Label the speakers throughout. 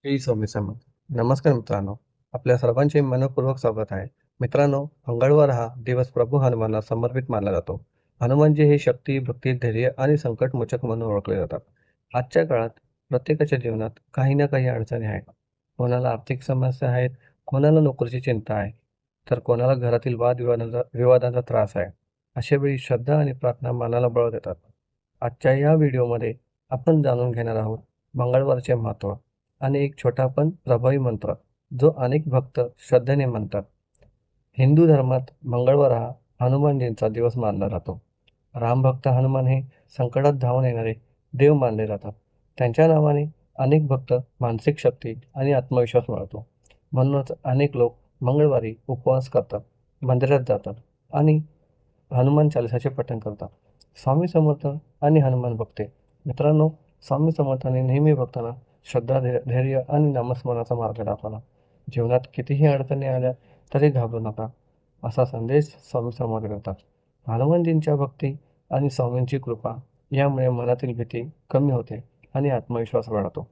Speaker 1: श्री स्वामी समर्थ. नमस्कार मित्रांनो. आपल्या सर्वांचे मनःपूर्वक स्वागत आहे. मित्रांनो, मंगळवार हा दिवस प्रभू हनुमानला समर्पित मानला जातो. हनुमानजी हे शक्ती, भक्ती, धैर्य आणि संकटमोचक म्हणून ओळखले जातात. आजच्या काळात प्रत्येकाच्या जीवनात काही ना काही अडचणी आहेत. कोणाला आर्थिक समस्या आहेत, कोणाला नोकरीची चिंता आहे, तर कोणाला घरातील विवादांचा त्रास आहे. अशा वेळी श्रद्धा आणि प्रार्थना मनाला बळ देतात. आजच्या या व्हिडिओमध्ये आपण जाणून घेणार आहोत मंगळवारचे महत्त्व आणि एक छोटा पण प्रभावी मंत्र जो अनेक भक्त श्रद्धेने म्हणतात. हिंदू धर्मात मंगळवार हा हनुमानजींचा दिवस मानला जातो. रामभक्त हनुमान हे संकटात धावून येणारे देव मानले जातात. त्यांच्या नावाने अनेक भक्त मानसिक शक्ती आणि आत्मविश्वास मिळवतो. म्हणूनच अनेक लोक मंगळवारी उपवास करतात, मंदिरात जातात आणि हनुमान चालिसाचे पठण करतात. स्वामी समर्थ आणि हनुमान भक्ते. मित्रांनो, स्वामी समर्थांनी नेहमी भक्तांना श्रद्धा, धैर्य आणि नामस्मरणाचा मार्ग दाखवला. जीवनात कितीही अडचणी आल्या तरी घाबरू नका, असा संदेश स्वामी समर्थ देतात. हनुमानजींच्या भक्ती आणि स्वामींची कृपा यामुळे मनातील भीती कमी होते आणि आत्मविश्वास वाढतो.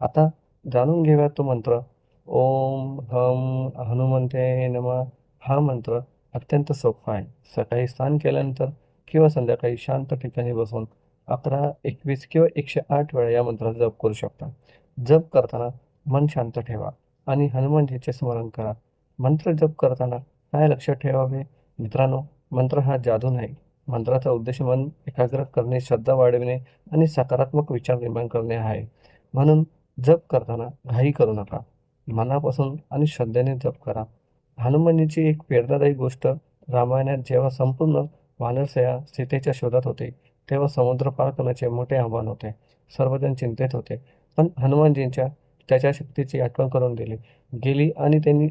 Speaker 1: आता जाणून घेऊया तो मंत्र. ओम हम हनुमंते नमः. हा मंत्र अत्यंत सोपा आहे. सकाळी स्नान केल्यानंतर किंवा संध्याकाळी शांत ठिकाणी बसून 11, 21 किंवा 108 वेळा या मंत्राचा जप करू शकता. जप करताना मन शांत ठेवा आणि हनुमानजीचे स्मरण करा. मंत्र जप करताना काय लक्षात ठेवावे? मित्रांनो, मंत्र हा जादू नाही. मंत्राचा उद्देश मन एकाग्र करणे, श्रद्धा वाढविणे आणि सकारात्मक विचार निर्माण करणे आहे. म्हणून जप करताना घाई करू नका. मनापासून आणि श्रद्धेने जप करा. हनुमानजीची एक प्रेरणादायी गोष्ट. रामायणात जेव्हा संपूर्ण वानरसेना सीतेच्या शोधात होते, तेव्हा समुद्र पार करण्याचे मोठे आव्हान होते. सर्वजण चिंतेत होते, पण हनुमानजींच्या त्याच्या शक्तीची आठवण करून दिली गेली आणि त्यांनी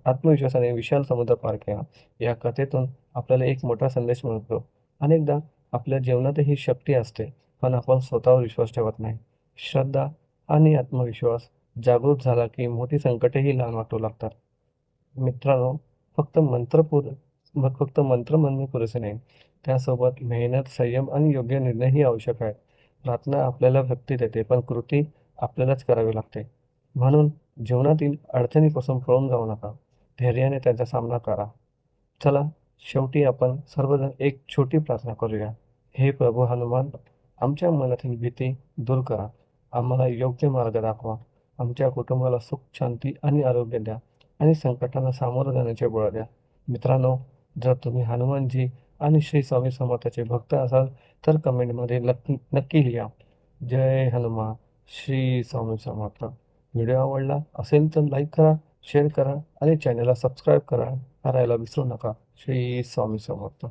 Speaker 1: आत्मविश्वासाने विशाल समुद्र पार केला. या कथेतून आपल्याला एक मोठा संदेश मिळतो. अनेकदा आपल्या जीवनातही शक्ती असते, पण आपण स्वतःवर विश्वास ठेवत नाही. श्रद्धा आणि आत्मविश्वास जागृत झाला की मोठी संकटेही लहान वाटू लागतात. मित्रांनो, फक्त मंत्र म्हणणे पुरेसे नाही. त्यासोबत मेहनत, संयम आणि योग्य निर्णयही आवश्यक आहे. प्रार्थना आपल्याला शक्ती देते, पण कृती आपल्यालाच करावी लागते. म्हणून जीवनातील अडचणीपासून पळून जाऊ नका. धैर्याने त्यांचा सामना करा. चला, शेवटी आपण सर्वजण एक छोटी प्रार्थना करूया. हे प्रभू हनुमान, आमच्या मनातील भीती दूर करा. आम्हाला योग्य मार्ग दाखवा. आमच्या कुटुंबाला सुख, शांती आणि आरोग्य द्या आणि संकटांना सामोरं जाण्याचे बळ द्या. मित्रांनो, जर तुम्ही हनुमानजी आणि श्री स्वामी समर्थाचे भक्त असाल तर कमेंटमध्ये नक्की लिहा, जय हनुमान, श्री स्वामी समर्थ. व्हिडिओ आवडला असेल तर लाईक करा, शेअर करा आणि चॅनलला सबस्क्राईब करायला विसरू नका. श्री स्वामी समर्थ.